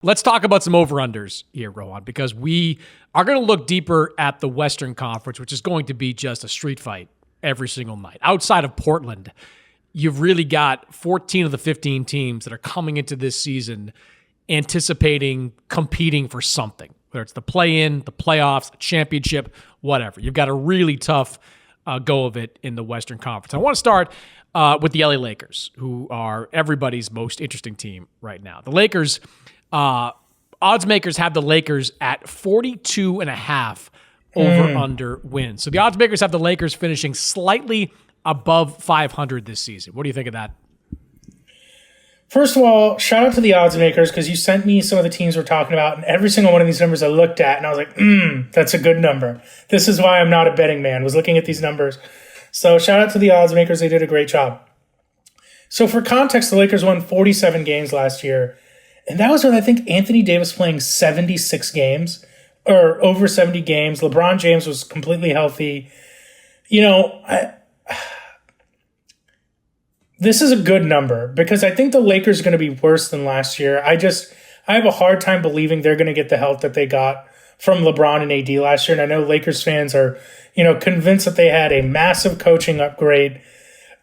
Let's talk about some over-unders here, Rohan, because we are going to look deeper at the Western Conference, which is going to be just a street fight every single night. Outside of Portland, you've really got 14 of the 15 teams that are coming into this season anticipating competing for something, whether it's the play-in, the playoffs, a championship, whatever. You've got a really tough go of it in the Western Conference. I want to start with the LA Lakers, who are everybody's most interesting team right now. The Lakers... odds makers have the Lakers at 42.5 over-under wins. So the odds makers have the Lakers finishing slightly above 500 this season. What do you think of that? First of all, shout out to the odds makers because you sent me some of the teams we're talking about, and every single one of these numbers I looked at, and I was like, that's a good number. This is why I'm not a betting man, was looking at these numbers. So shout out to the odds makers. They did a great job. So for context, the Lakers won 47 games last year. And that was with, I think, Anthony Davis playing 76 games or over 70 games. LeBron James was completely healthy. This is a good number because I think the Lakers are going to be worse than last year. I have a hard time believing they're going to get the help that they got from LeBron and AD last year. And I know Lakers fans are, convinced that they had a massive coaching upgrade.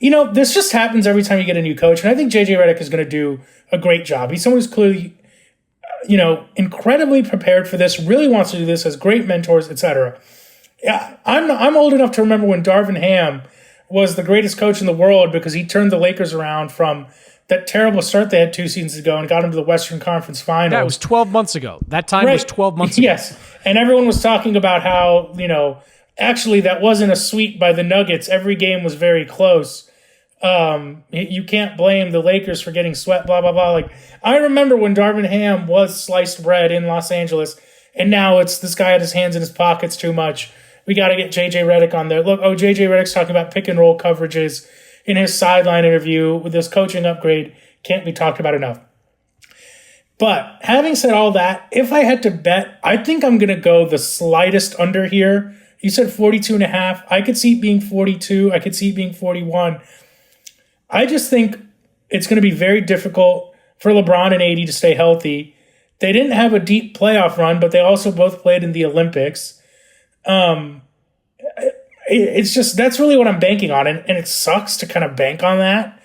This just happens every time you get a new coach. And I think JJ Redick is going to do a great job. He's someone who's clearly, incredibly prepared for this, really wants to do this, has great mentors, etc. Yeah, I'm old enough to remember when Darvin Ham was the greatest coach in the world because he turned the Lakers around from that terrible start they had 2 seasons ago and got them to the Western Conference Finals. That was 12 months ago. That time was 12 months ago. Yes, and everyone was talking about how, actually that wasn't a sweep by the Nuggets. Every game was very close. You can't blame the Lakers for getting swept, blah, blah, blah. Like, I remember when Darvin Ham was sliced bread in Los Angeles, and now it's this guy had his hands in his pockets too much. We got to get JJ Redick on there. Look, JJ Redick's talking about pick and roll coverages in his sideline interview with this coaching upgrade. Can't be talked about enough. But having said all that, if I had to bet, I think I'm going to go the slightest under here. You said 42.5. I could see it being 42. I could see it being 41. I just think it's going to be very difficult for LeBron and AD to stay healthy. They didn't have a deep playoff run, but they also both played in the Olympics. It's just, that's really what I'm banking on. And it sucks to kind of bank on that.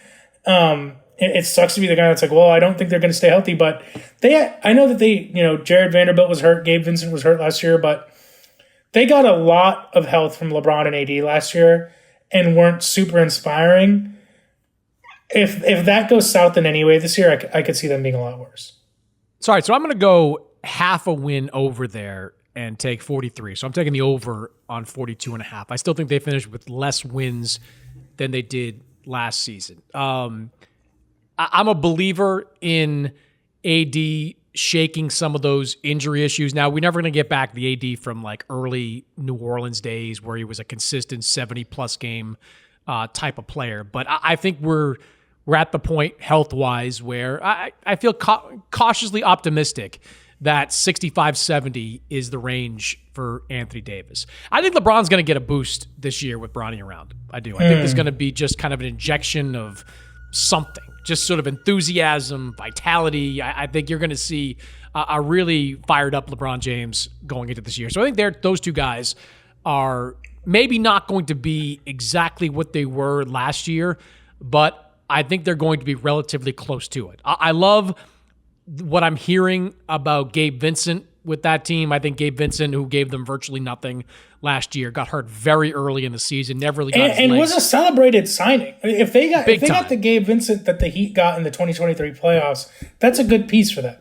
It sucks to be the guy that's like, well, I don't think they're going to stay healthy, but I know that Jared Vanderbilt was hurt. Gabe Vincent was hurt last year, but they got a lot of health from LeBron and AD last year and weren't super inspiring. If that goes south in any way this year, I could see them being a lot worse. Sorry, so I'm going to go half a win over there and take 43. So I'm taking the over on 42.5. I still think they finished with less wins than they did last season. I'm a believer in AD shaking some of those injury issues. Now, we're never going to get back the AD from like early New Orleans days where he was a consistent 70-plus game type of player. But I think we're at the point health-wise where I feel cautiously optimistic that 65-70 is the range for Anthony Davis. I think LeBron's going to get a boost this year with Bronny around. I do. I think there's going to be just kind of an injection of something, just sort of enthusiasm, vitality. I think you're going to see a really fired-up LeBron James going into this year. So I think those two guys are maybe not going to be exactly what they were last year, but I think they're going to be relatively close to it. I love what I'm hearing about Gabe Vincent with that team. I think Gabe Vincent, who gave them virtually nothing last year, got hurt very early in the season, never really got his legs. And was a celebrated signing. If they got the Gabe Vincent that the Heat got in the 2023 playoffs, that's a good piece for them.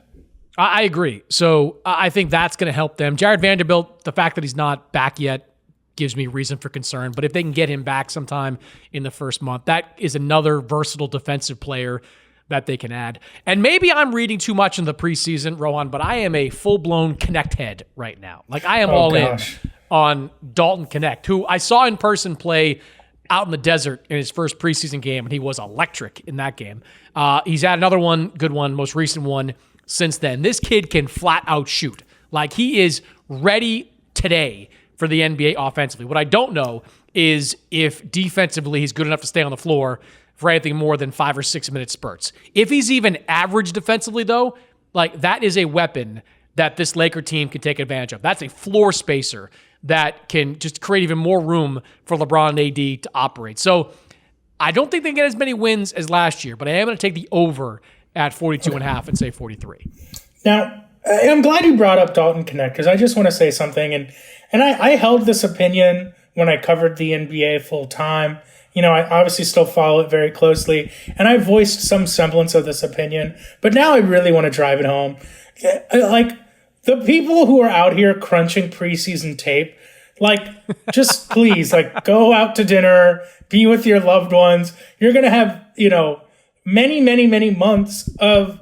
I agree. So I think that's going to help them. Jared Vanderbilt, the fact that he's not back yet gives me reason for concern. But if they can get him back sometime in the first month, that is another versatile defensive player that they can add. And maybe I'm reading too much in the preseason, Rohan, but I am a full-blown Connect head right now. Like, I am in on Dalton Connect, who I saw in person play out in the desert in his first preseason game, and he was electric in that game. He's had another one, good one, most recent one since then. This kid can flat out shoot. Like, he is ready today for the NBA offensively. What I don't know is if defensively he's good enough to stay on the floor for anything more than 5 or 6 minute spurts. If he's even average defensively, though, Like, that is a weapon that this Laker team can take advantage of. That's a floor spacer that can just create even more room for LeBron and AD to operate. So I don't think they get as many wins as last year, but I am going to take the over at 42.5 and say 43. Now, I'm glad you brought up Dalton Connect, because I just want to say something. And I held this opinion when I covered the NBA full time. You know, I obviously still follow it very closely, and I voiced some semblance of this opinion, but now I really want to drive it home. Like, the people who are out here crunching preseason tape, like, just please, like, go out to dinner, be with your loved ones. You're going to have, you know, many, many, many months of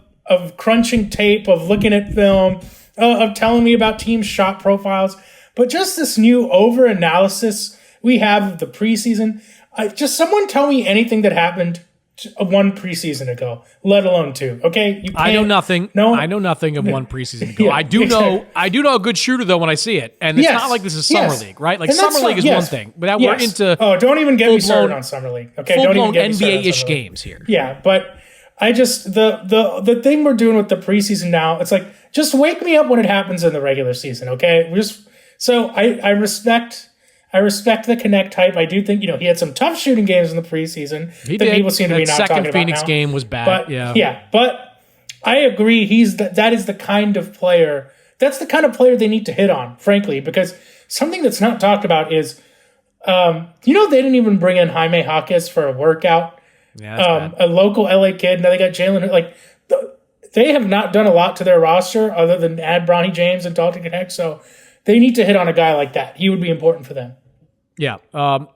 crunching tape, of looking at film, of telling me about team shot profiles. But just this new over-analysis we have of the preseason, just someone tell me anything that happened one preseason ago, let alone two. Okay, I know nothing. No, I know nothing of one preseason ago. Yeah, I do exactly. know. I do know a good shooter though when I see it, and it's not like this is summer league, right? Like, summer league is one thing, but now we're into don't even get me started on summer league. Okay, don't even get me started on NBA-ish summer league. games here. Yeah, but I just the thing we're doing with the preseason now, it's like, just wake me up when it happens in the regular season. Okay, I respect the Connect type. I do think, you know, he had some tough shooting games in the preseason that people seem to be not talking about now. Second Phoenix game was bad. But, but I agree. That is the kind of player. That's the kind of player they need to hit on, frankly, because something that's not talked about is, you know, they didn't even bring in Jaime Jaquez for a workout. Yeah, a local LA kid. Now they got Jalen. Like, they have not done a lot to their roster other than add Bronny James and Dalton Connect. So they need to hit on a guy like that. He would be important for them. Yeah.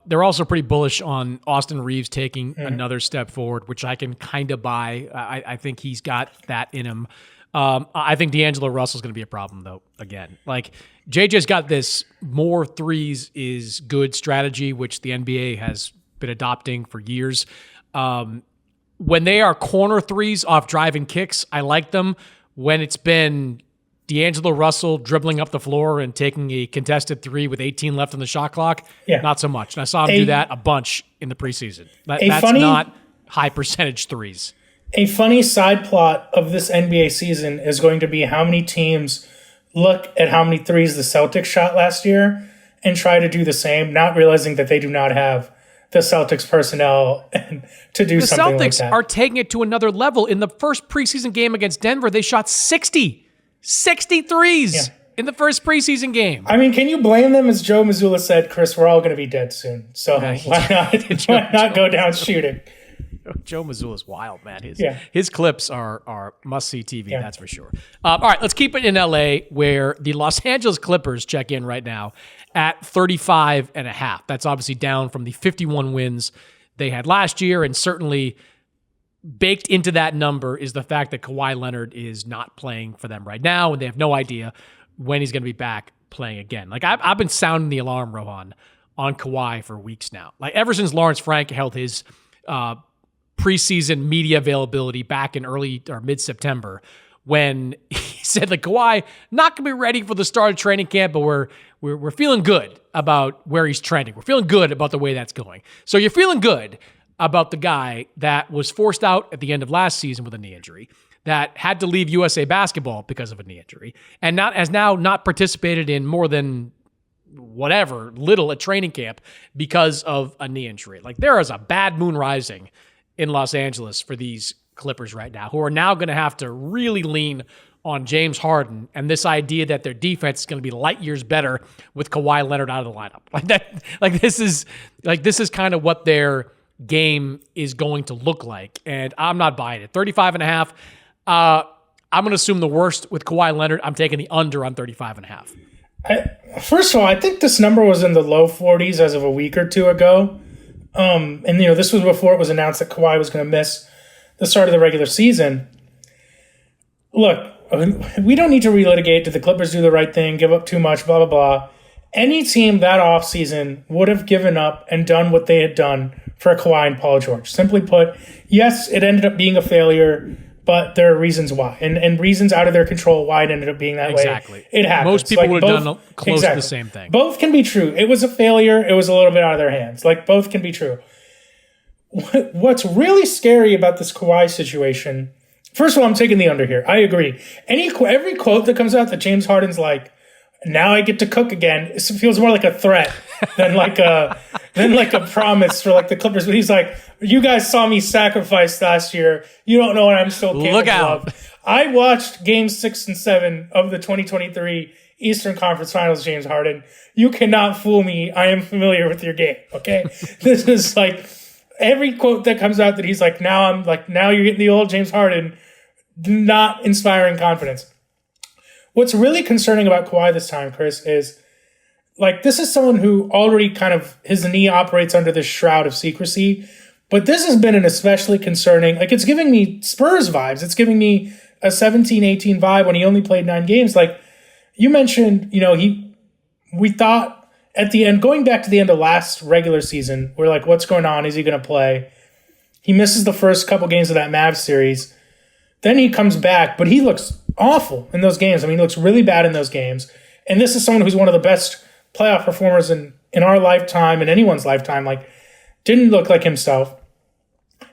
They're also pretty bullish on Austin Reeves taking another step forward, which I can kind of buy. I think he's got that in him. I think D'Angelo Russell's going to be a problem, though, again. Like, JJ's got this more threes is good strategy, which the NBA has been adopting for years. When they are corner threes off driving kicks, I like them. When it's been D'Angelo Russell dribbling up the floor and taking a contested three with 18 left on the shot clock, not so much. And I saw him do that a bunch in the preseason. That's not high percentage threes. A funny side plot of this NBA season is going to be how many teams look at how many threes the Celtics shot last year and try to do the same, not realizing that they do not have the Celtics personnel to do something like that. The Celtics are taking it to another level. In the first preseason game against Denver, they shot 60 threes in the first preseason game. I mean, can you blame them? As Joe Mazzulla said, Chris, we're all going to be dead soon. So why not go down shooting? Joe Mazzulla's wild, man. His clips are must-see TV, that's for sure. All right, let's keep it in L.A., where the Los Angeles Clippers check in right now at 35.5. That's obviously down from the 51 wins they had last year, and certainly baked into that number is the fact that Kawhi Leonard is not playing for them right now, and they have no idea when he's going to be back playing again. Like, I've been sounding the alarm, Rohan, on Kawhi for weeks now. Like, ever since Lawrence Frank held his preseason media availability back in early or mid-September, when he said, like, Kawhi not going to be ready for the start of training camp, but we're feeling good about where he's trending. We're feeling good about the way that's going. So you're feeling good about the guy that was forced out at the end of last season with a knee injury, that had to leave USA Basketball because of a knee injury, and has now not participated in more than little at training camp because of a knee injury. Like, there is a bad moon rising in Los Angeles for these Clippers right now, who are now going to have to really lean on James Harden and this idea that their defense is going to be light years better with Kawhi Leonard out of the lineup. This is kind of what their game is going to look like, and I'm not buying it. 35.5. I'm going to assume the worst with Kawhi Leonard. I'm taking the under on 35.5. First of all, I think this number was in the low 40s as of a week or two ago. And, you know, this was before it was announced that Kawhi was going to miss the start of the regular season. Look, we don't need to relitigate. Did the Clippers do the right thing, give up too much, blah, blah, blah. Any team that offseason would have given up and done what they had done for Kawhi and Paul George. Simply put, yes, it ended up being a failure, but there are reasons why. And reasons out of their control why it ended up being that way. Exactly. It happens. Most people would have done close to the same thing. Both can be true. It was a failure. It was a little bit out of their hands. Like, both can be true. What's really scary about this Kawhi situation First of all, I'm taking the under here. I agree. Every quote that comes out that James Harden's like, now I get to cook again, it feels more like a threat than like a promise for like the Clippers. But he's like, you guys saw me sacrifice last year. You don't know what I'm still capable Look out. of. I watched games 6 and 7 of the 2023 Eastern Conference Finals, James Harden. You cannot fool me. I am familiar with your game. Okay. This is like every quote that comes out that he's like, now you're getting the old James Harden, not inspiring confidence. What's really concerning about Kawhi this time, Chris, is like this is someone who already kind of his knee operates under this shroud of secrecy. But this has been an especially concerning, like it's giving me Spurs vibes. It's giving me a 17-18 vibe when he only played 9 games. Like you mentioned, we thought at the end, going back to the end of last regular season, we're like, what's going on? Is he going to play? He misses the first couple games of that Mavs series. Then he comes back, but he looks awful in those games. I mean, he looks really bad in those games. And this is someone who's one of the best playoff performers in our lifetime, in anyone's lifetime. Like, didn't look like himself.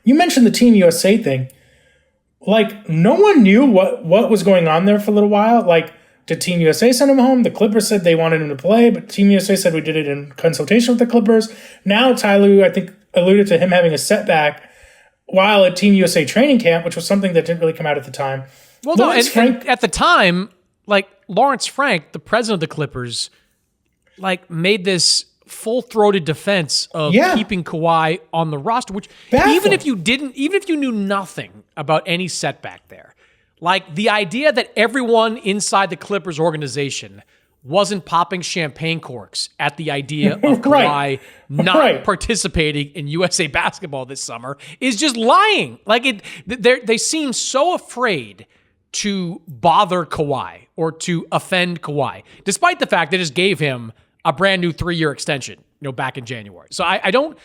You mentioned the Team USA thing. Like, no one knew what was going on there for a little while. Like, did Team USA send him home? The Clippers said they wanted him to play, but Team USA said we did it in consultation with the Clippers. Now, Tyloo, I think, alluded to him having a setback while at Team USA training camp, which was something that didn't really come out at the time. Well, and at the time, like Lawrence Frank, the president of the Clippers, like made this full-throated defense of keeping Kawhi on the roster, which even if you knew nothing about any setback there, like the idea that everyone inside the Clippers organization wasn't popping champagne corks at the idea of Kawhi not participating in USA basketball this summer is just lying. Like they seem so afraid to bother Kawhi or to offend Kawhi, despite the fact they just gave him a brand new 3-year extension, back in January. So I don't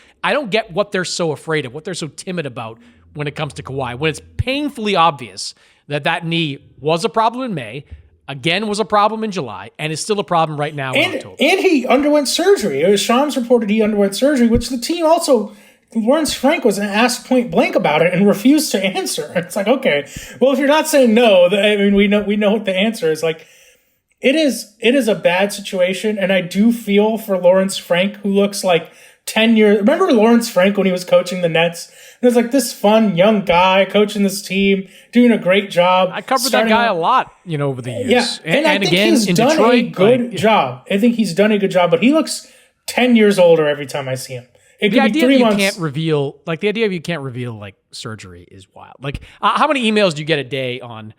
get what they're so afraid of, what they're so timid about when it comes to Kawhi, when it's painfully obvious that knee was a problem in May, again was a problem in July, and is still a problem right now in October. And he underwent surgery. Shams reported he underwent surgery, which the team also, Lawrence Frank was asked point blank about it and refused to answer. It's like, okay, well, if you're not saying no, I mean, we know what the answer is. Like, it is a bad situation, and I do feel for Lawrence Frank, who looks like 10 years. Remember Lawrence Frank when he was coaching the Nets? And it was like this fun young guy coaching this team, doing a great job. I covered that guy a lot, over the years. Yeah, and I think again, he's done Detroit, a good job. I think he's done a good job, but he looks 10 years older every time I see him. The idea of you can't reveal surgery is wild. Like, how many emails do you get a day on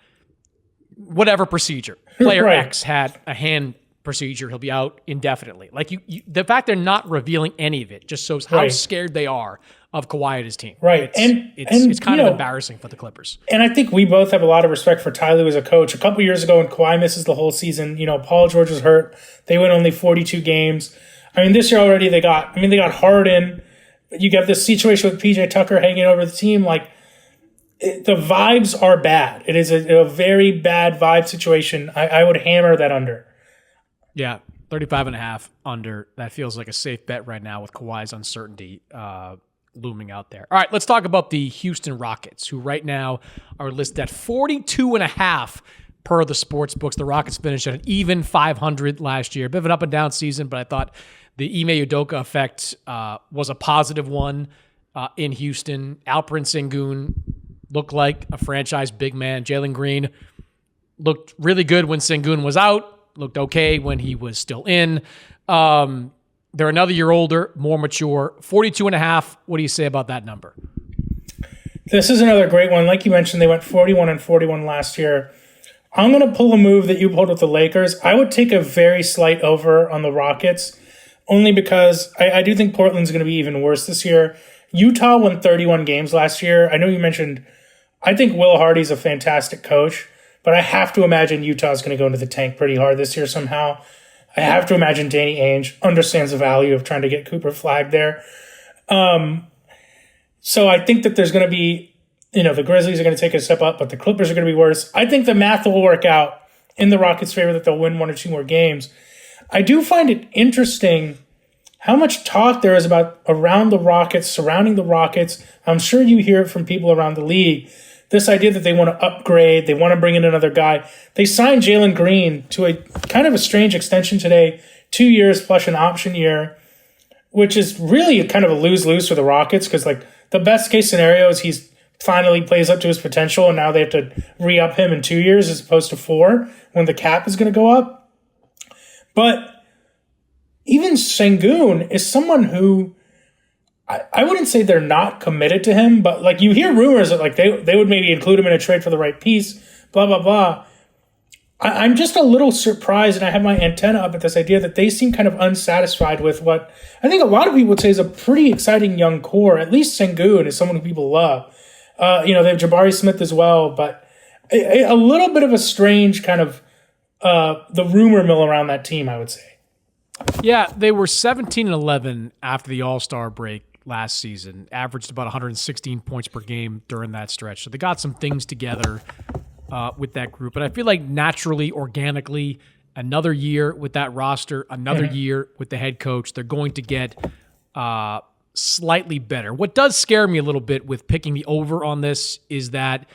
whatever procedure? Player X had a hand procedure. He'll be out indefinitely. Like the fact they're not revealing any of it just shows how scared they are of Kawhi and his team. Right. It's kind of embarrassing for the Clippers. And I think we both have a lot of respect for Tyloo as a coach. A couple years ago when Kawhi misses the whole season, Paul George was hurt. They went only 42 games. I mean, this year already they got Harden. You got this situation with PJ Tucker hanging over the team. Like, the vibes are bad. It is a very bad vibe situation. I would hammer that under. Yeah, 35.5 under. That feels like a safe bet right now with Kawhi's uncertainty looming out there. All right, let's talk about the Houston Rockets, who right now are listed at 42.5 per the sports books. The Rockets finished at an even 500 last year. A bit of an up and down season, but I thought the Ime Udoka effect was a positive one in Houston. Alperen Sengun looked like a franchise big man. Jalen Green looked really good when Sengun was out. Looked okay when he was still in. They're another year older, more mature. 42.5. What do you say about that number? This is another great one. Like you mentioned, they went 41-41 last year. I'm going to pull a move that you pulled with the Lakers. I would take a very slight over on the Rockets, only because I do think Portland's going to be even worse this year. Utah won 31 games last year. I know you mentioned, I think Will Hardy's a fantastic coach, but I have to imagine Utah's going to go into the tank pretty hard this year somehow. I have to imagine Danny Ainge understands the value of trying to get Cooper flagged there. So I think that there's going to be, the Grizzlies are going to take a step up, but the Clippers are going to be worse. I think the math will work out in the Rockets' favor that they'll win 1 or 2 more games. I do find it interesting how much talk there is about around the Rockets, surrounding the Rockets. I'm sure you hear it from people around the league this idea that they want to upgrade, they want to bring in another guy. They signed Jalen Green to a kind of a strange extension today, 2 years plus an option year, which is really kind of a lose-lose for the Rockets because, like, the best case scenario is he's finally plays up to his potential and now they have to re-up him in 2 years as opposed to 4 when the cap is going to go up. But even Sengun is someone who I wouldn't say they're not committed to him, but like you hear rumors that like they would maybe include him in a trade for the right piece, blah, blah, blah. I'm just a little surprised, and I have my antenna up at this idea that they seem kind of unsatisfied with what I think a lot of people would say is a pretty exciting young core. At least Sengun is someone who people love. They have Jabari Smith as well, but a little bit of a strange kind of the rumor mill around that team, I would say. Yeah, they were 17-11 after the All-Star break last season, averaged about 116 points per game during that stretch. So they got some things together with that group. But I feel like naturally, organically, another year with that roster, another year with the head coach, they're going to get slightly better. What does scare me a little bit with picking the over on this is that,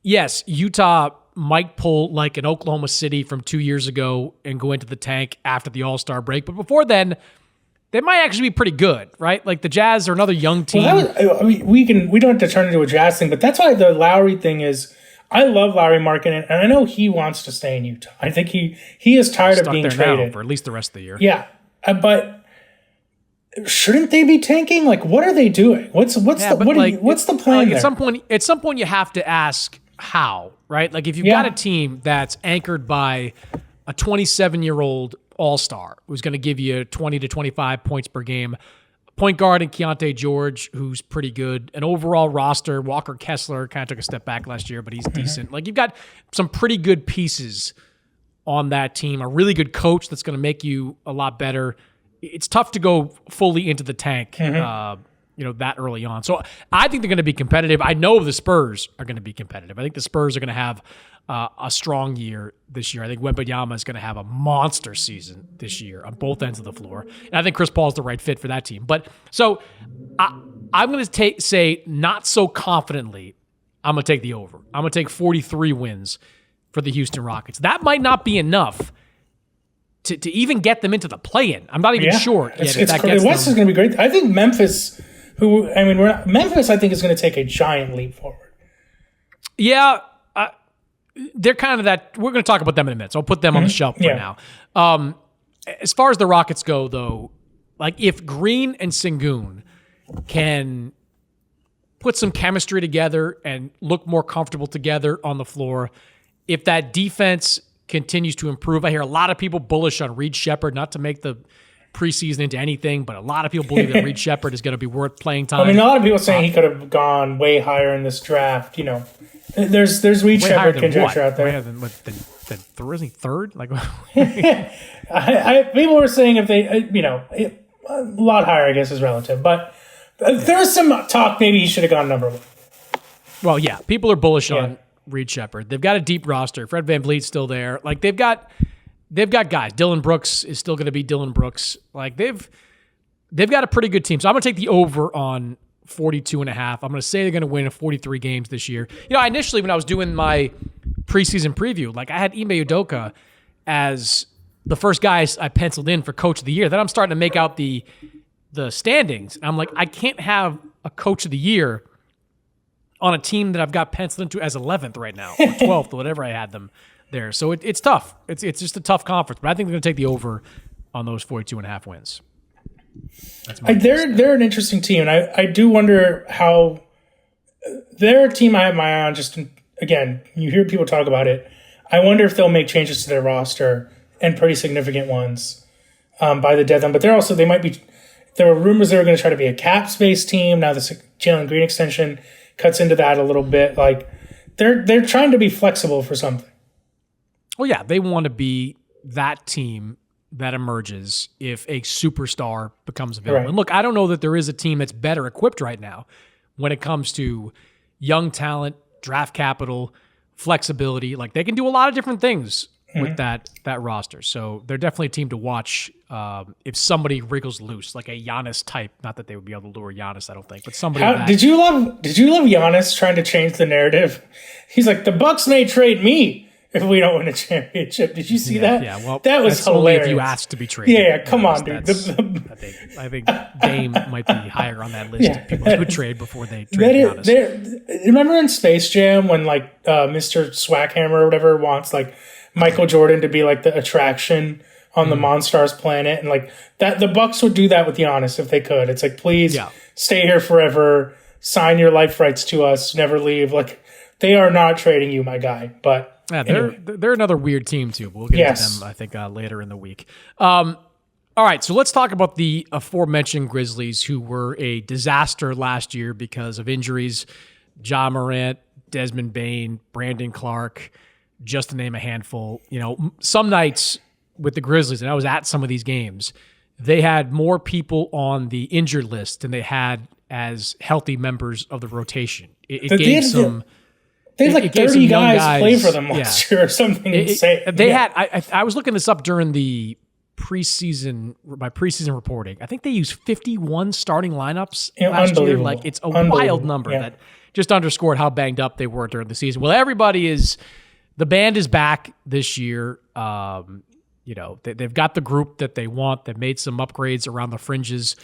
yes, Utah might pull like an Oklahoma City from 2 years ago and go into the tank after the All-Star break. But before then, they might actually be pretty good, right? Like the Jazz are another young team. Well, we don't have to turn it into a Jazz thing, but that's why the Lowry thing is. I love Lowry Markkinen, and I know he wants to stay in Utah. I think he is tired of being traded for at least the rest of the year. Yeah, but shouldn't they be tanking? Like, what are they doing? What's the plan there? At some point, you have to ask how, right? Like if you've got a team that's anchored by a 27-year-old all-star who's going to give you 20 to 25 points per game, point guard in Keontae George, who's pretty good, an overall roster, Walker Kessler kind of took a step back last year, but he's decent. Like you've got some pretty good pieces on that team, a really good coach that's going to make you a lot better. It's tough to go fully into the tank, that early on. So I think they're going to be competitive. I know the Spurs are going to be competitive. I think the Spurs are going to have a strong year this year. I think Wembanyama is going to have a monster season this year on both ends of the floor. And I think Chris Paul is the right fit for that team. But so I'm going to say not so confidently, I'm going to take the over. I'm going to take 43 wins for the Houston Rockets. That might not be enough to even get them into the play-in. I'm not even sure yet if that gets the West is going to be great. I think Memphis, Memphis, I think is going to take a giant leap forward. Yeah, they're kind of that. We're going to talk about them in a minute, so I'll put them on the shelf for now. As far as the Rockets go, though, like if Green and Sengun can put some chemistry together and look more comfortable together on the floor, if that defense continues to improve. I hear a lot of people bullish on Reed Shepherd, not to make the preseason into anything, but a lot of people believe that Reed Shepherd is going to be worth playing time. I mean, a lot of people saying he could have gone way higher in this draft. You know, there's Reed Shepherd conjecture out there. Isn't he third? Like, people were saying if they, a lot higher, I guess, is relative. But there's some talk maybe he should have gone number one. Well, yeah, people are bullish on Reed Shepherd. They've got a deep roster. Fred VanVleet's still there. Like they've got guys. Dylan Brooks is still going to be Dylan Brooks. Like they've got a pretty good team. So I'm going to take the over on 42.5. I'm going to say they're going to win 43 games this year. Initially when I was doing my preseason preview, like I had Ime Udoka as the first guy I penciled in for Coach of the Year. Then I'm starting to make out the standings. I'm like, I can't have a Coach of the Year on a team that I've got penciled into as 11th right now, or 12th, or whatever I had them there. So it's tough. It's just a tough conference. But I think they're going to take the over on those 42.5 wins. They're an interesting team. And I do wonder how they're a team I have my eye on. Again, you hear people talk about it. I wonder if they'll make changes to their roster and pretty significant ones by the deadline. But there were rumors they were going to try to be a cap space team. Now the Jalen Green extension cuts into that a little bit. Like they're trying to be flexible for something. Well, yeah, they want to be that team that emerges if a superstar becomes available. Right. And look, I don't know that there is a team that's better equipped right now when it comes to young talent, draft capital, flexibility. Like they can do a lot of different things with that roster. So they're definitely a team to watch if somebody wriggles loose, like a Giannis type. Not that they would be able to lure Giannis, I don't think, but somebody. Did you love Giannis trying to change the narrative? He's like, the Bucks may trade me if we don't win a championship. Did you see that? Yeah, well, that was hilarious. Only if you asked to be traded. Yeah, come on, dude. I think Dame might be higher on that list of people who would trade before they trade Giannis. Remember in Space Jam when like Mr. Swackhammer or whatever wants like Michael Jordan to be like the attraction on the Monstars planet, and like that the Bucks would do that with Giannis if they could. It's like, please stay here forever, sign your life rights to us, never leave. Like they are not trading you, my guy. But yeah, they're another weird team too. We'll get into them, I think, later in the week. All right, so let's talk about the aforementioned Grizzlies, who were a disaster last year because of injuries. Ja Morant, Desmond Bane, Brandon Clark, just to name a handful. You know, some nights with the Grizzlies, and I was at some of these games, they had more people on the injured list than they had as healthy members of the rotation. It gave some. They had like 30 guys play for them last year or something insane. They had. I was looking this up during the preseason reporting. I think they used 51 starting lineups last year. Like it's a wild number that just underscored how banged up they were during the season. Well, the band is back this year. You know, they've got the group that they want. They've made some upgrades around the fringes.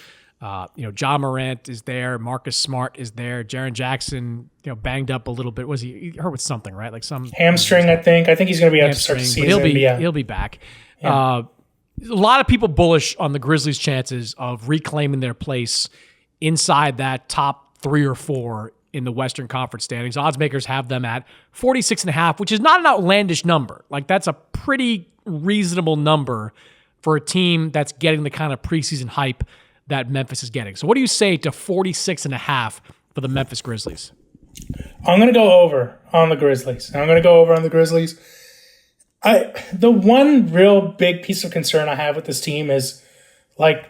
You know, Ja Morant is there. Marcus Smart is there. Jaren Jackson, you know, banged up a little bit. Was he hurt with something, right? Like some hamstring, I think. I think he's going to be out to start the season. He'll be back. Yeah. A lot of people bullish on the Grizzlies' chances of reclaiming their place inside that top 3 or 4 in the Western Conference standings. Odds makers have them at 46.5, which is not an outlandish number. Like that's a pretty reasonable number for a team that's getting the kind of preseason hype that Memphis is getting. So what do you say to 46.5 for the Memphis Grizzlies? I'm going to go over on the Grizzlies. The one real big piece of concern I have with this team is like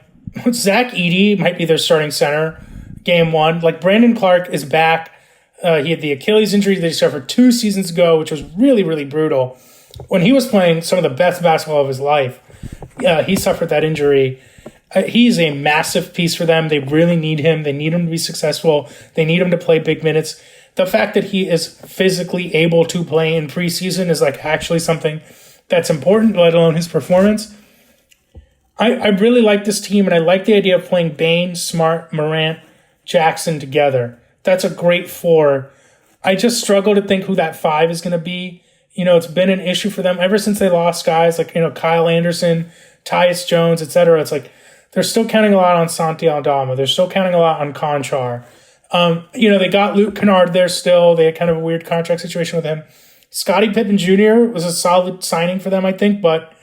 Zach Edey might be their starting center game 1. Like Brandon Clark is back. He had the Achilles injury that he suffered 2 seasons ago, which was really, really brutal. When he was playing some of the best basketball of his life, he suffered that injury. He's a massive piece for them. They really need him. They need him to be successful. They need him to play big minutes. The fact that he is physically able to play in preseason is like actually something that's important, let alone his performance. I really like this team, and I like the idea of playing Bane, Smart, Morant, Jackson together. That's a great 4. I just struggle to think who that 5 is going to be. You know, it's been an issue for them ever since they lost guys like, you know, Kyle Anderson, Tyus Jones, etc. It's like they're still counting a lot on Santi Aldama. They're still counting a lot on Conchar. You know, they got Luke Kennard there still. They had kind of a weird contract situation with him. Scottie Pippen Jr. was a solid signing for them, I think, but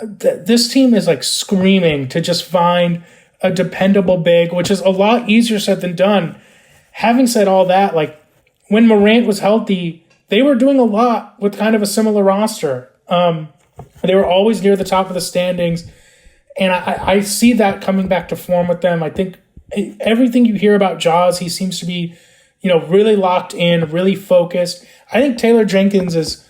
this team is like screaming to just find a dependable big, which is a lot easier said than done. Having said all that, like when Morant was healthy, they were doing a lot with kind of a similar roster. They were always near the top of the standings, and I see that coming back to form with them. I think everything you hear about Jaws, he seems to be, you know, really locked in, really focused. I think Taylor Jenkins is,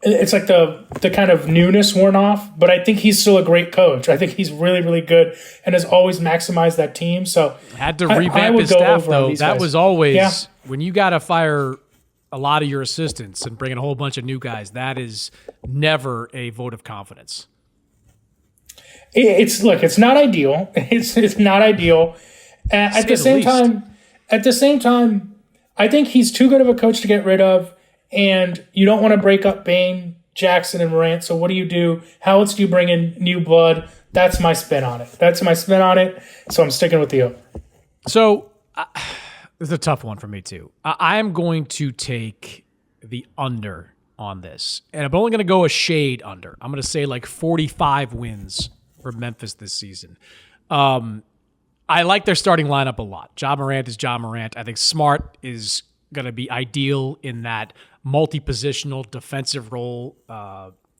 it's like the kind of newness worn off, but I think he's still a great coach. I think he's really, really good and has always maximized that team. So had to revamp his staff though. That was always when you got to fire a lot of your assistants and bring in a whole bunch of new guys. That is never a vote of confidence. It's not ideal. It's not ideal. At the same time, I think he's too good of a coach to get rid of, and you don't want to break up Bane, Jackson, and Morant. So what do? How else do you bring in new blood? That's my spin on it. So I'm sticking with you. So this is a tough one for me too. I am going to take the under on this, and I'm only going to go a shade under. I'm going to say like 45 wins for Memphis this season. I like their starting lineup a lot. Ja Morant is Ja Morant. I think Smart is going to be ideal in that multi-positional defensive role.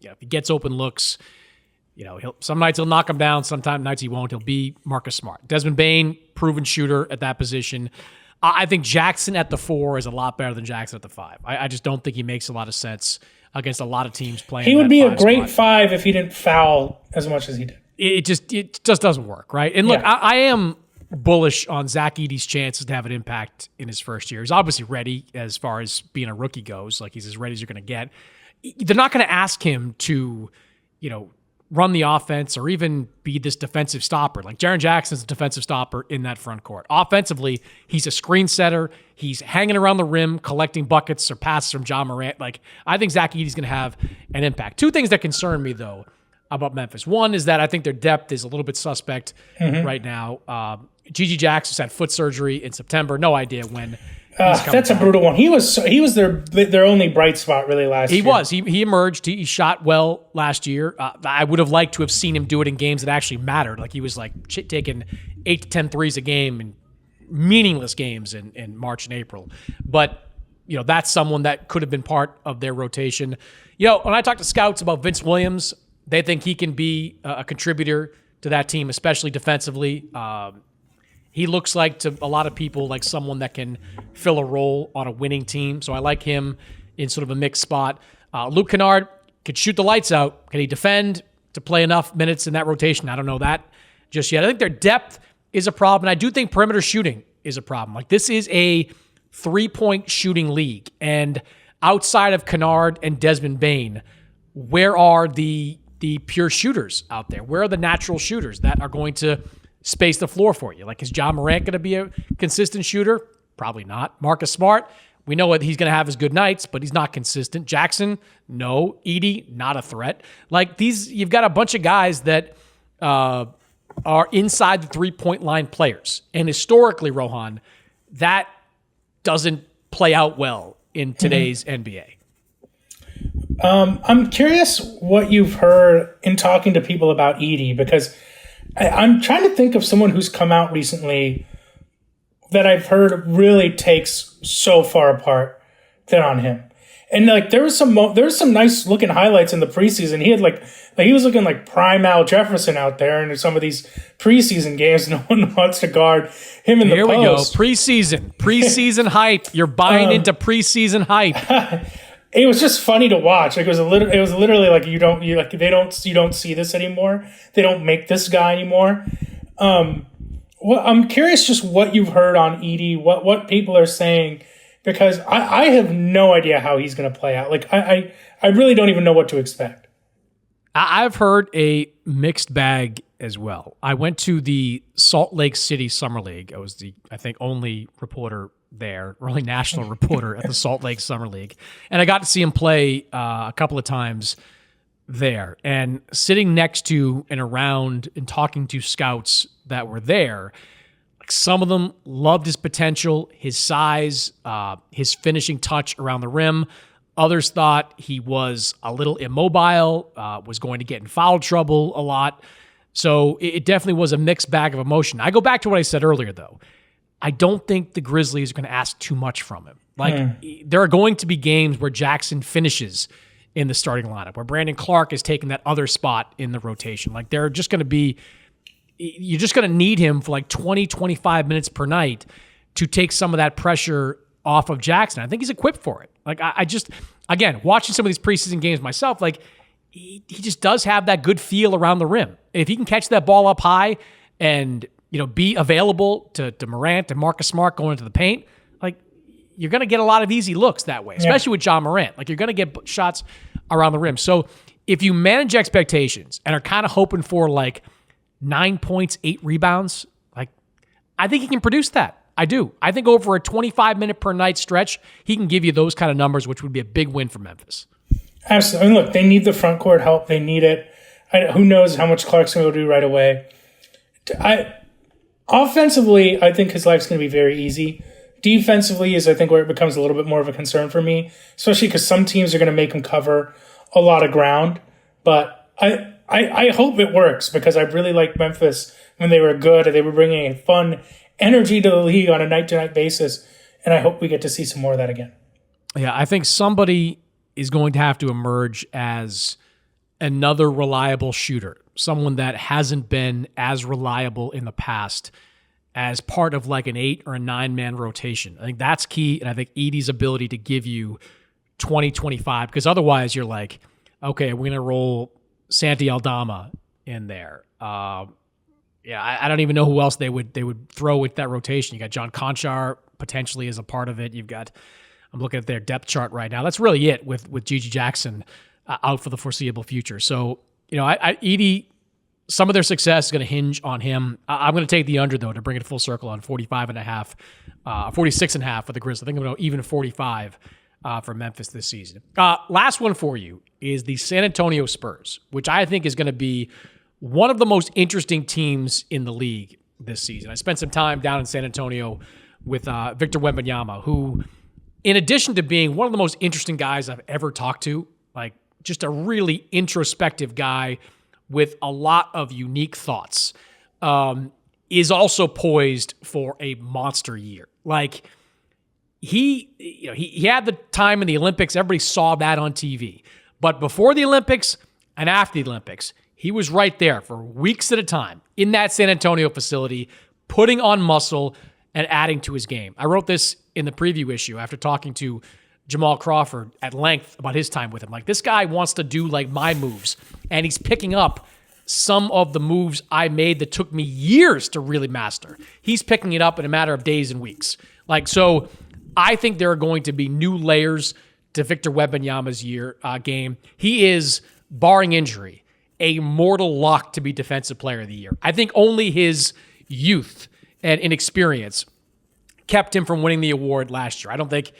If he gets open looks, you know, some nights he'll knock him down. Sometimes nights he won't. He'll be Marcus Smart. Desmond Bane, proven shooter at that position. I think Jackson at the 4 is a lot better than Jackson at the 5. I just don't think he makes a lot of sense against a lot of teams playing. He would be a great spot. 5 if he didn't foul as much as he did. It just doesn't work, right? And look, I am bullish on Zach Edey's chances to have an impact in his first year. He's obviously ready as far as being a rookie goes. Like, he's as ready as you're going to get. They're not going to ask him to, run the offense or even be this defensive stopper. Like, Jaren Jackson's a defensive stopper in that front court. Offensively, he's a screen setter. He's hanging around the rim, collecting buckets or passes from John Morant. Like, I think Zach Edey's going to have an impact. Two things that concern me, though, about Memphis. One is that I think their depth is a little bit suspect right now. Gigi Jackson's had foot surgery in September. No idea when. That's a brutal one. He was their only bright spot really last year. He emerged. He shot well last year. I would have liked to have seen him do it in games that actually mattered. Like, he was taking 8 to 10 threes a game in meaningless games in March and April. But that's someone that could have been part of their rotation. When I talk to scouts about Vince Williams, they think he can be a contributor to that team, especially defensively. He looks like, to a lot of people, like someone that can fill a role on a winning team. So I like him in sort of a mixed spot. Luke Kennard could shoot the lights out. Can he defend to play enough minutes in that rotation? I don't know that just yet. I think their depth is a problem. And I do think perimeter shooting is a problem. Like, this is a 3-point shooting league. And outside of Kennard and Desmond Bane, where are the pure shooters out there? Where are the natural shooters that are going to space the floor for you? Like, is John Morant going to be a consistent shooter? Probably not. Marcus Smart, we know what he's going to have his good nights, but he's not consistent. Jackson, no. Edey, not a threat. Like, you've got a bunch of guys that are inside the 3-point line players. And historically, Rohan, that doesn't play out well in today's NBA. I'm curious what you've heard in talking to people about Edey, because I'm trying to think of someone who's come out recently that I've heard really takes so far apart than on him. And there was some nice looking highlights in the preseason. He had he was looking like prime Al Jefferson out there in some of these preseason games. No one wants to guard him in the post. Here we go. Preseason hype. You're buying into preseason hype. It was just funny to watch. Like, it was literally like you don't see this anymore. They don't make this guy anymore. Well, I'm curious just what you've heard on Edey, what people are saying, because I have no idea how he's going to play out. Like, I really don't even know what to expect. I've heard a mixed bag as well. I went to the Salt Lake City Summer League. I was the, I think, only reporter there, only national reporter at the Salt Lake Summer League. And I got to see him play a couple of times there. And sitting next to and around and talking to scouts that were there, like, some of them loved his potential, his size, his finishing touch around the rim. Others thought he was a little immobile, was going to get in foul trouble a lot. So it definitely was a mixed bag of emotion. I go back to what I said earlier, though. I don't think the Grizzlies are going to ask too much from him. Like, there are going to be games where Jackson finishes in the starting lineup, where Brandon Clark is taking that other spot in the rotation. Like, they're just going to be, you're just going to need him for like 20, 25 minutes per night to take some of that pressure off of Jackson. I think he's equipped for it. Like, I just, again, watching some of these preseason games myself, like, he just does have that good feel around the rim. If he can catch that ball up high and, be available to Morant and Marcus Smart going into the paint, like, you're going to get a lot of easy looks that way, especially with John Morant. Like, you're going to get shots around the rim. So if you manage expectations and are kind of hoping for like 9 points, 8 rebounds, like, I think he can produce that. I do. I think over a 25-minute per night stretch, he can give you those kind of numbers, which would be a big win for Memphis. Absolutely. And look, they need the front court help. They need it. Who knows how much Clark's going to do right away. Offensively, I think his life's going to be very easy. Defensively is, I think, where it becomes a little bit more of a concern for me, especially because some teams are going to make him cover a lot of ground. But I hope it works, because I really liked Memphis when they were good and they were bringing a fun energy to the league on a night-to-night basis, and I hope we get to see some more of that again. Yeah, I think somebody is going to have to emerge as another reliable shooter, someone that hasn't been as reliable in the past as part of like an 8 or a 9-man rotation. I think that's key, and I think Edey's ability to give you 2025, because otherwise you're like, okay, we're going to roll Santi Aldama in there. I don't even know who else they would throw with that rotation. You got John Conchar potentially as a part of it. I'm looking at their depth chart right now. That's really it with Gigi Jackson out for the foreseeable future. So, Edey, some of their success is going to hinge on him. I'm going to take the under, though, to bring it full circle on 46.5 for the Grizzlies. I think I'm going to even 45 for Memphis this season. Last one for you is the San Antonio Spurs, which I think is going to be one of the most interesting teams in the league this season. I spent some time down in San Antonio with Victor Wembanyama, who, in addition to being one of the most interesting guys I've ever talked to, like just a really introspective guy with a lot of unique thoughts, is also poised for a monster year. Like he had the time in the Olympics. Everybody saw that on TV. But before the Olympics and after the Olympics, he was right there for weeks at a time in that San Antonio facility, putting on muscle and adding to his game. I wrote this in the preview issue after talking to Jamal Crawford at length about his time with him. Like, this guy wants to do like my moves, and he's picking up some of the moves I made that took me years to really master. He's picking it up in a matter of days and weeks. So I think there are going to be new layers to Victor Wembanyama's game. He is, barring injury, a mortal lock to be Defensive Player of the Year. I think only his youth and inexperience kept him from winning the award last year. I don't think,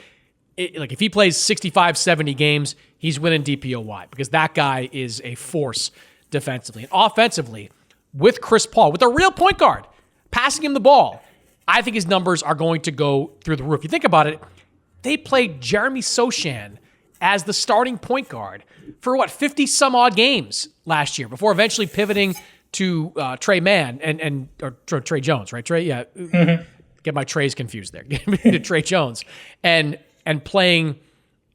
if he plays 65, 70 games, he's winning DPOY, because that guy is a force defensively. And offensively, with Chris Paul, with a real point guard, passing him the ball, I think his numbers are going to go through the roof. You think about it, they played Jeremy Sochan as the starting point guard for 50-some-odd games last year before eventually pivoting to Trey Mann or Trey Jones, right? Trey, yeah. Mm-hmm. Get my Treys confused there. To Trey Jones and playing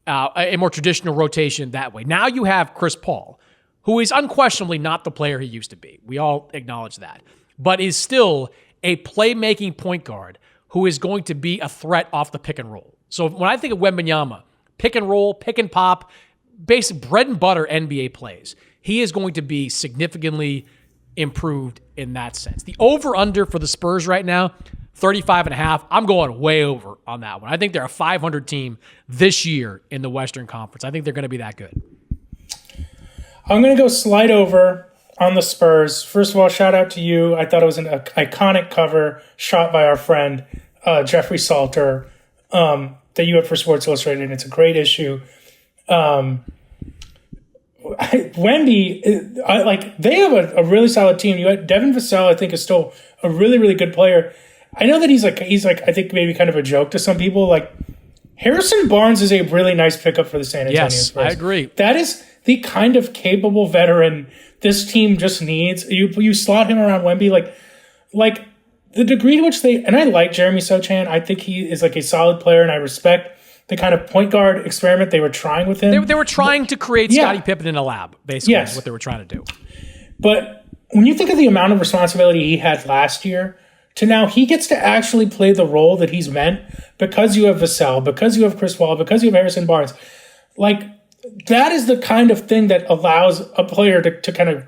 a more traditional rotation that way. Now you have Chris Paul, who is unquestionably not the player he used to be. We all acknowledge that. But is still a playmaking point guard who is going to be a threat off the pick and roll. So when I think of Wembanyama, pick and roll, pick and pop, basic bread and butter NBA plays, he is going to be significantly improved in that sense. The over-under for the Spurs right now, 35.5. I'm going way over on that one. I think they're a 500 team this year in the Western Conference. I think they're going to be that good. I'm going to go slight over on the Spurs. First of all, shout out to you. I thought it was an iconic cover shot by our friend Jeffrey Salter that you have for Sports Illustrated, and it's a great issue. Wemby, they have a really solid team. You had Devin Vassell, I think, is still a really, really good player. I know that he's I think maybe kind of a joke to some people. Like, Harrison Barnes is a really nice pickup for the San Antonio Spurs. Yes, I agree. That is the kind of capable veteran this team just needs. You slot him around Wemby, like the degree to which and I like Jeremy Sochan. I think he is a solid player, and I respect the kind of point guard experiment they were trying with him. They were trying to create Scottie Pippen in a lab, basically, is what they were trying to do. But when you think of the amount of responsibility he had last year, to now he gets to actually play the role that he's meant, because you have Vassell, because you have Chris Paul, because you have Harrison Barnes. That is the kind of thing that allows a player to kind of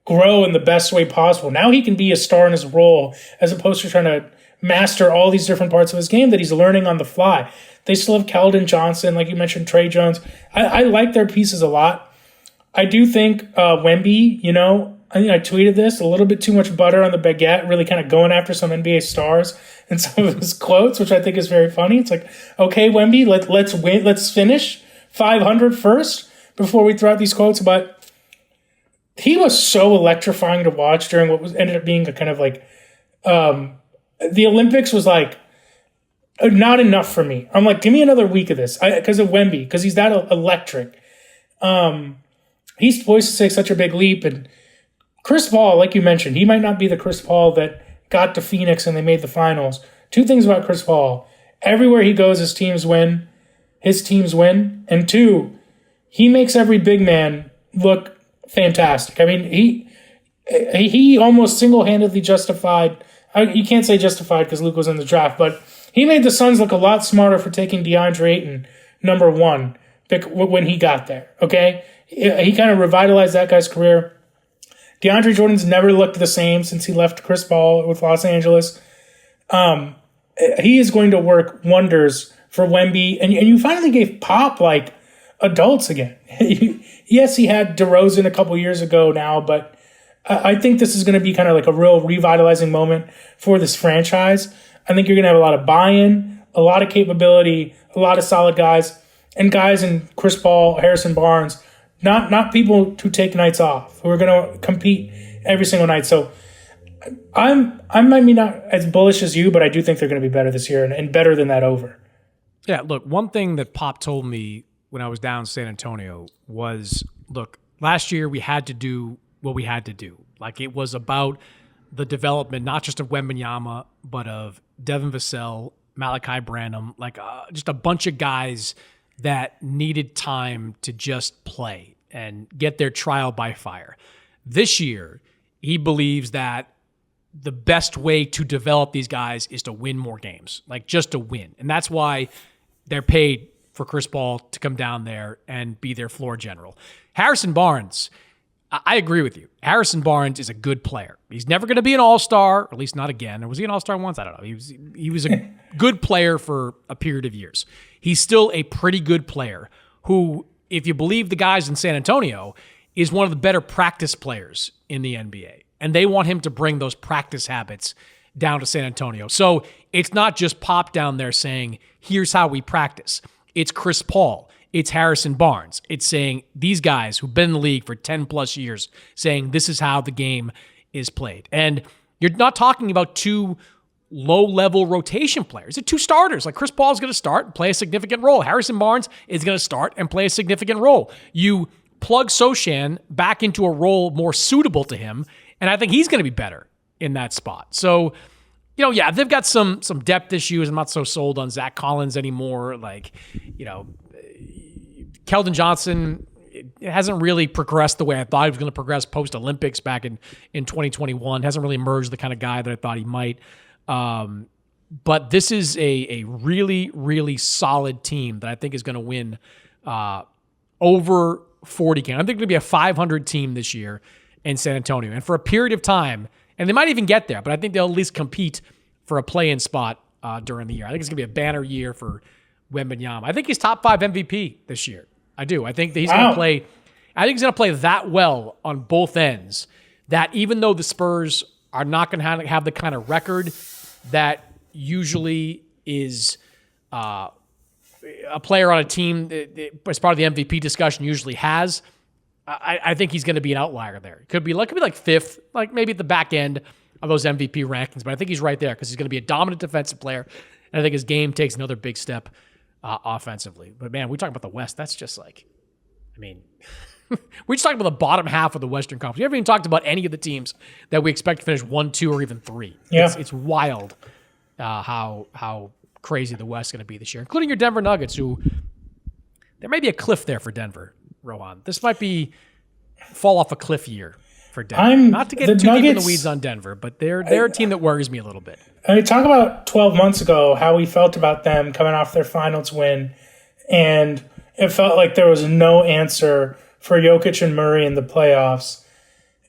grow in the best way possible. Now he can be a star in his role, as opposed to trying to master all these different parts of his game that he's learning on the fly. They still have Keldon Johnson, like you mentioned, Trey Jones. I like their pieces a lot. I do think Wemby, I think I tweeted this, a little bit too much butter on the baguette, really kind of going after some NBA stars in some of his quotes, which I think is very funny. It's like, okay, Wemby, let's win, let's finish 500 first before we throw out these quotes. But he was so electrifying to watch during what ended up being a kind of the Olympics was not enough for me. I'm like, give me another week of this because of Wemby, because he's that electric. He's poised to take such a big leap. And Chris Paul, like you mentioned, he might not be the Chris Paul that got to Phoenix and they made the finals. Two things about Chris Paul. Everywhere he goes, his teams win. And two, he makes every big man look fantastic. I mean, he almost single-handedly justified. You can't say justified because Luke was in the draft, but he made the Suns look a lot smarter for taking DeAndre Ayton, number one, when he got there. Okay, he kind of revitalized that guy's career. DeAndre Jordan's never looked the same since he left Chris Paul with Los Angeles. He is going to work wonders for Wemby, and you finally gave Pop like adults again. Yes, he had DeRozan a couple years ago now, but I think this is going to be kind of like a real revitalizing moment for this franchise. I think you're going to have a lot of buy-in, a lot of capability, a lot of solid guys, and guys in Chris Paul, Harrison Barnes, not people who take nights off, who are going to compete every single night. So I'm maybe not as bullish as you, but I do think they're going to be better this year and better than that over. Yeah, look, one thing that Pop told me when I was down in San Antonio was, look, last year we had to do what we had to do. Like, it was about the development, not just of Wembanyama, but of Devin Vassell, Malachi Branham, like just a bunch of guys that needed time to just play and get their trial by fire. This year, he believes that the best way to develop these guys is to win more games, like just to win. And that's why they're paid for Chris Paul to come down there and be their floor general. Harrison Barnes, I agree with you. Harrison Barnes is a good player. He's never going to be an all-star, or at least not again. Or was he an all-star once? I don't know. He was a good player for a period of years. He's still a pretty good player who, if you believe the guys in San Antonio, is one of the better practice players in the NBA. And they want him to bring those practice habits down to San Antonio. So it's not just Pop down there saying, here's how we practice. It's Chris Paul. It's Harrison Barnes. It's saying these guys who've been in the league for 10 plus years saying this is how the game is played. And you're not talking about two low-level rotation players. It's two starters. Like, Chris Paul is going to start and play a significant role. Harrison Barnes is going to start and play a significant role. You plug Sochan back into a role more suitable to him, and I think he's going to be better in that spot. So, yeah, they've got some depth issues. I'm not so sold on Zach Collins anymore. Like, Keldon Johnson, it hasn't really progressed the way I thought he was going to progress post-Olympics back in 2021. Hasn't really emerged the kind of guy that I thought he might. But this is a really, really solid team that I think is going to win over 40 games. I think it's going to be a 500 team this year in San Antonio. And for a period of time, and they might even get there, but I think they'll at least compete for a play-in spot during the year. I think it's going to be a banner year for Wembanyama. I think he's top 5 MVP this year. I do. I think that he's going to play. I think he's going to play that well on both ends that even though the Spurs are not going to have the kind of record that usually is a player on a team that, as part of the MVP discussion, usually has. I think he's going to be an outlier there. Could be like fifth, like maybe at the back end of those MVP rankings, but I think he's right there because he's going to be a dominant defensive player, and I think his game takes another big step offensively. But man, we talk about the West. That's just like, we just talked about the bottom half of the Western Conference. We haven't even talked about any of the teams that we expect to finish 1, 2, or even 3. Yeah. It's wild how crazy the West is going to be this year, including your Denver Nuggets, who there may be a cliff there for Denver, Rohan. This might be fall off a cliff year for Denver. Not to get too deep in the weeds on Denver, but they're a team that worries me a little bit. Talk about 12 months ago, how we felt about them coming off their finals win, and it felt like there was no answer for Jokic and Murray in the playoffs,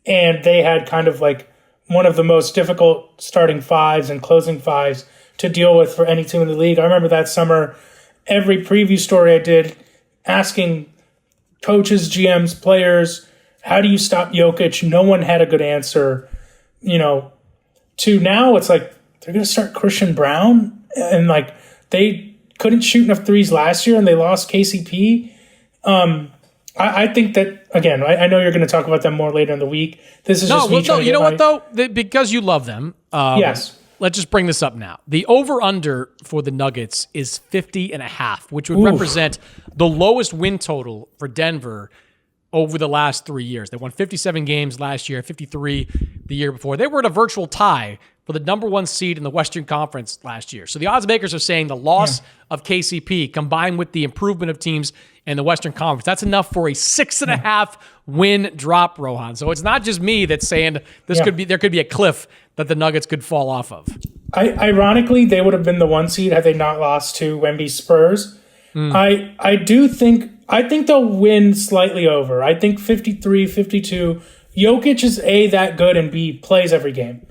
and they had kind of like one of the most difficult starting fives and closing fives to deal with for any team in the league. I remember that summer, every preview story I did asking coaches, GMs, players, how do you stop Jokic? No one had a good answer. To now it's like they're going to start Christian Brown, and like they couldn't shoot enough threes last year and they lost KCP. I think that, again, I know you're going to talk about them more later in the week. This is just me trying to you know what, though? Because you love them. Yes. Let's just bring this up now. The over-under for the Nuggets is 50.5, which would represent the lowest win total for Denver over the last 3 years. They won 57 games last year, 53 the year before. They were in a virtual tie for the number 1 seed in the Western Conference last year. So the odds makers are saying the loss of KCP combined with the improvement of teams in the Western Conference, that's enough for a 6.5 win drop, Rohan. So it's not just me that's saying there could be a cliff that the Nuggets could fall off of. Ironically, they would have been the 1 seed had they not lost to Wemby Spurs. I do think I think they'll win slightly over. I think 53, 52. Jokic is A, that good, and B, plays every game.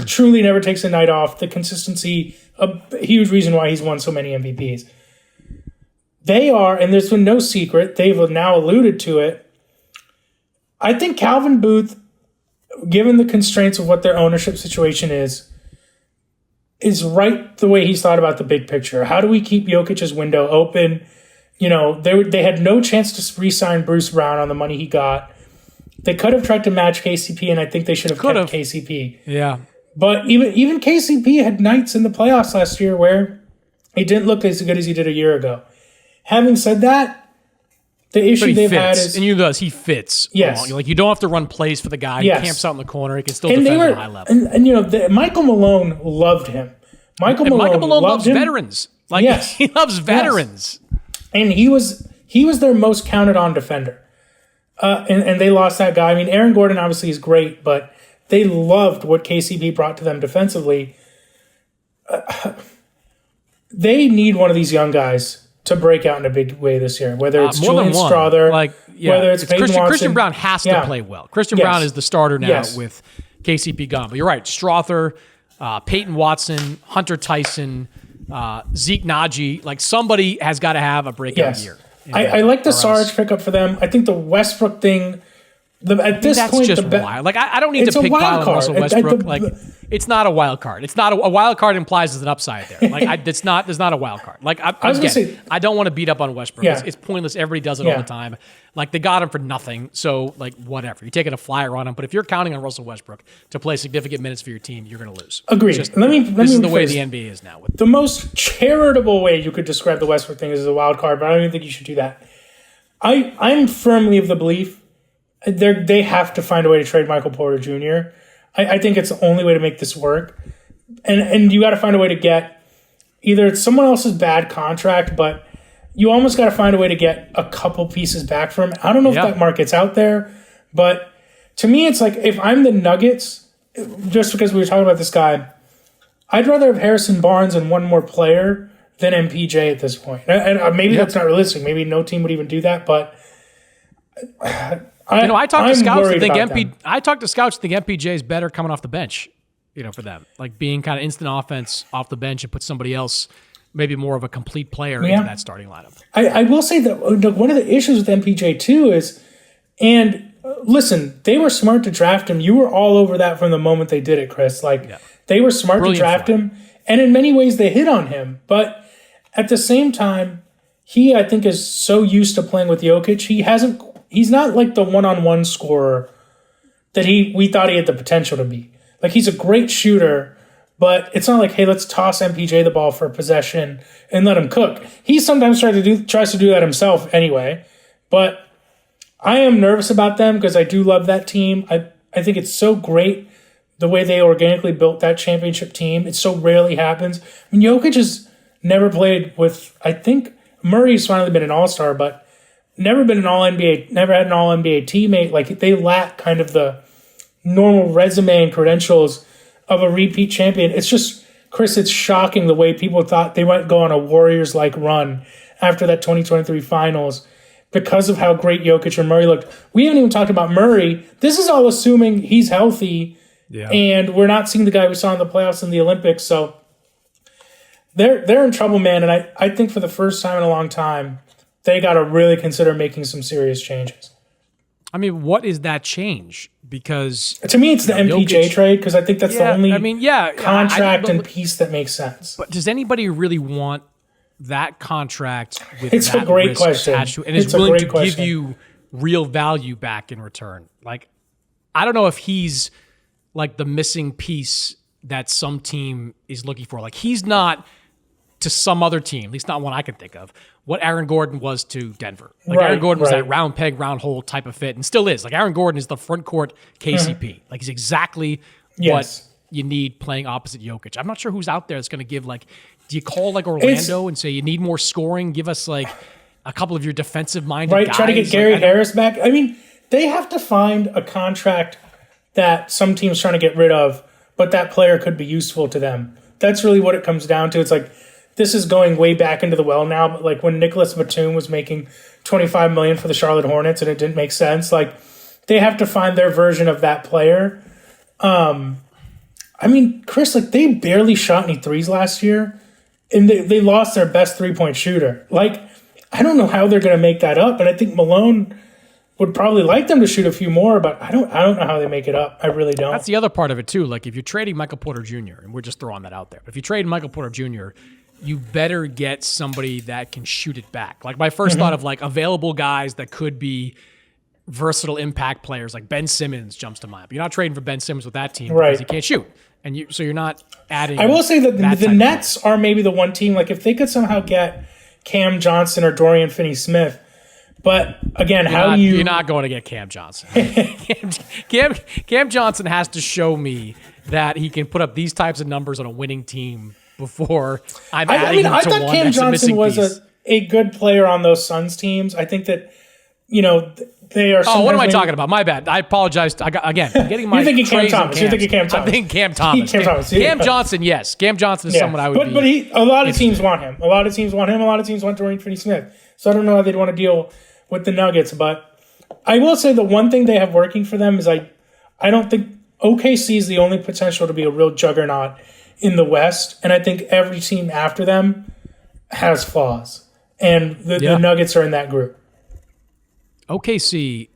Truly never takes a night off. The consistency, a huge reason why he's won so many MVPs. They are, and there's been no secret, they've now alluded to it. I think Calvin Booth, given the constraints of what their ownership situation is right the way he's thought about the big picture. How do we keep Jokic's window open? You know, they had no chance to re-sign Bruce Brown on the money he got. They could have tried to match KCP, and I think they should have kept KCP. Yeah. But even KCP had nights in the playoffs last year where he didn't look as good as he did a year ago. Having said that, the issue they've had is... And he fits. Yes. Like, you don't have to run plays for the guy. Yes. He camps out in the corner. He can still defend at a high level. And you know, Michael Malone loved him. Michael Malone loves veterans. Like, yes. He loves veterans. Yes. And he was their most counted on defender. And they lost that guy. I mean, Aaron Gordon obviously is great, but they loved what KCP brought to them defensively. They need one of these young guys to break out in a big way this year, whether it's Julian Strawther, whether it's Peyton Watson. Christian Brown has to play well. Christian Brown is the starter now with KCP gone. But you're right, Strawther, Peyton Watson, Hunter Tyson, Zeke Naji, like somebody has got to have a breakout year. I like the Sarge pickup for them. I think the Westbrook thing, at this point, that's just wild. Like, I don't need to pick pile on Russell Westbrook. It's not a wild card. It's not a wild card implies there's an upside there. Like, there's not a wild card. Like, I don't want to beat up on Westbrook. Yeah. It's pointless. Everybody does it all the time. Like, they got him for nothing. So, like, whatever. You're taking a flyer on him. But if you're counting on Russell Westbrook to play significant minutes for your team, you're going to lose. Agreed. This is the way the NBA is now. The most charitable way you could describe the Westbrook thing is as a wild card, but I don't even think you should do that. I'm firmly of the belief they have to find a way to trade Michael Porter Jr. I think it's the only way to make this work. And you got to find a way to get either it's someone else's bad contract, but you almost got to find a way to get a couple pieces back from him. I don't know if that market's out there, but to me, it's like if I'm the Nuggets, just because we were talking about this guy, I'd rather have Harrison Barnes and one more player than MPJ at this point. And maybe that's not realistic. Maybe no team would even do that, but I talked to scouts that think MPJ is better coming off the bench, for them. Like being kind of instant offense off the bench and put somebody else, maybe more of a complete player into that starting lineup. I will say that one of the issues with MPJ too is, listen, they were smart to draft him. You were all over that from the moment they did it, Chris. They were smart to draft him, and in many ways they hit on him. But at the same time, he, I think, is so used to playing with Jokic. He's not like the one-on-one scorer that we thought he had the potential to be. Like, he's a great shooter, but it's not like, hey, let's toss MPJ the ball for a possession and let him cook. He sometimes tries to do that himself anyway. But I am nervous about them because I do love that team. I think it's so great the way they organically built that championship team. It so rarely happens. I mean, Jokic has never played with, I think Murray's finally been an all-star, but never been an all-NBA, never had an all-NBA teammate. Like, they lack kind of the normal resume and credentials of a repeat champion. It's just, Chris, it's shocking the way people thought they might go on a Warriors-like run after that 2023 finals because of how great Jokic and Murray looked. We haven't even talked about Murray. This is all assuming he's healthy, and we're not seeing the guy we saw in the playoffs and the Olympics. So they're in trouble, man. And I think for the first time in a long time, they got to really consider making some serious changes. I mean, what is that change? Because to me, it's the MPJ trade, because I think that's the only contract and piece that makes sense. But does anybody really want that contract with it's that a great risk question. attached to it, and is willing to give you real value back in return? Like, I don't know if he's like the missing piece that some team is looking for. Like, he's not to some other team, at least not one I can think of, what Aaron Gordon was to Denver. Like, Aaron Gordon was that round peg, round hole type of fit, and still is. Like, Aaron Gordon is the front court KCP. Like, he's exactly what you need playing opposite Jokic. I'm not sure who's out there that's going to give, like, do you call, like, Orlando and say you need more scoring? Give us, like, a couple of your defensive-minded guys. Try to get Gary Harris back. I mean, they have to find a contract that some team's trying to get rid of, but that player could be useful to them. That's really what it comes down to. It's like, this is going way back into the well now, but like when Nicholas Batum was making $25 million for the Charlotte Hornets, and it didn't make sense. Like, they have to find their version of that player. I mean, Chris, like, they barely shot any threes last year, and they lost their best 3-point shooter. Like, I don't know how they're going to make that up, and I think Malone would probably like them to shoot a few more, but I don't know how they make it up. I really don't. That's the other part of it too. Like, if you're trading Michael Porter Jr., and we're just throwing that out there, but if you trade Michael Porter Jr., you better get somebody that can shoot it back. Like, my first thought of like available guys that could be versatile impact players, like Ben Simmons jumps to mind. But you're not trading for Ben Simmons with that team because he can't shoot, and so you're not adding. I will say that the Nets are maybe the one team. Like, if they could somehow get Cam Johnson or Dorian Finney-Smith. But again, you're not going to get Cam Johnson. Cam Johnson has to show me that he can put up these types of numbers on a winning team before I'm adding him to one. I thought Cam Johnson was a good player on those Suns teams. I think that, they are. Oh, what am I talking about? My bad. I apologize. I'm getting my. You're thinking Cam Thomas. I'm thinking Cam Thomas. Cam Johnson, yes. Cam Johnson is someone I would. But a lot of teams want him. A lot of teams want him. A lot of teams want Dorian Finney-Smith. So I don't know how they'd want to deal with the Nuggets. But I will say the one thing they have working for them is I don't think OKC is the only potential to be a real juggernaut in the West, and I think every team after them has flaws, and the Nuggets are in that group. OKC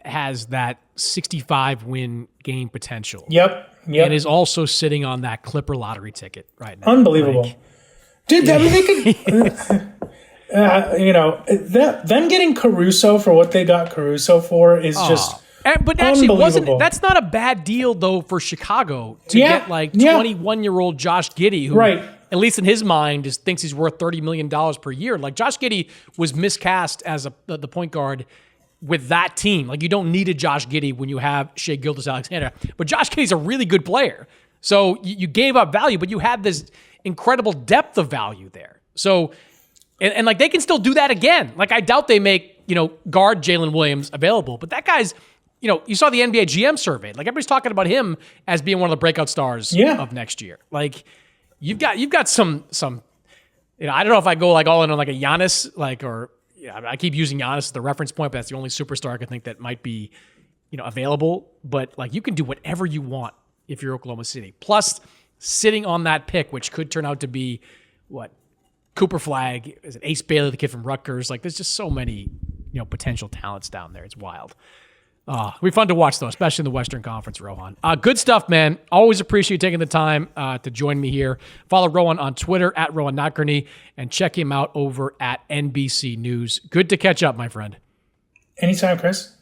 has that 65-win game potential. Yep. And is also sitting on that Clipper lottery ticket right now. Unbelievable. Dude, I mean, they could... them getting Caruso for what they got Caruso for is just but actually that's not a bad deal though for Chicago to get like 21-year-old Josh Giddey, who at least in his mind thinks he's worth $30 million per year. Like, Josh Giddey was miscast as the point guard with that team. Like, you don't need a Josh Giddey when you have Shai Gilgeous-Alexander, but Josh Giddey's a really good player. So you gave up value, but you had this incredible depth of value there. So And like, they can still do that again. Like, I doubt they make, guard Jalen Williams available, but that guy's, you saw the NBA GM survey. Like, everybody's talking about him as being one of the breakout stars of next year. Like, you've got some, I don't know if I go like all in on like a Giannis, like, or I keep using Giannis as the reference point, but that's the only superstar I can think that might be, available. But like, you can do whatever you want if you're Oklahoma City. Plus, sitting on that pick, which could turn out to be Cooper Flagg, is it Ace Bailey, the kid from Rutgers? Like, there's just so many, potential talents down there. It's wild. It'll be fun to watch, though, especially in the Western Conference, Rohan. Good stuff, man. Always appreciate you taking the time to join me here. Follow Rohan on Twitter at Rohan Nadkarni, and check him out over at NBC News. Good to catch up, my friend. Anytime, Chris.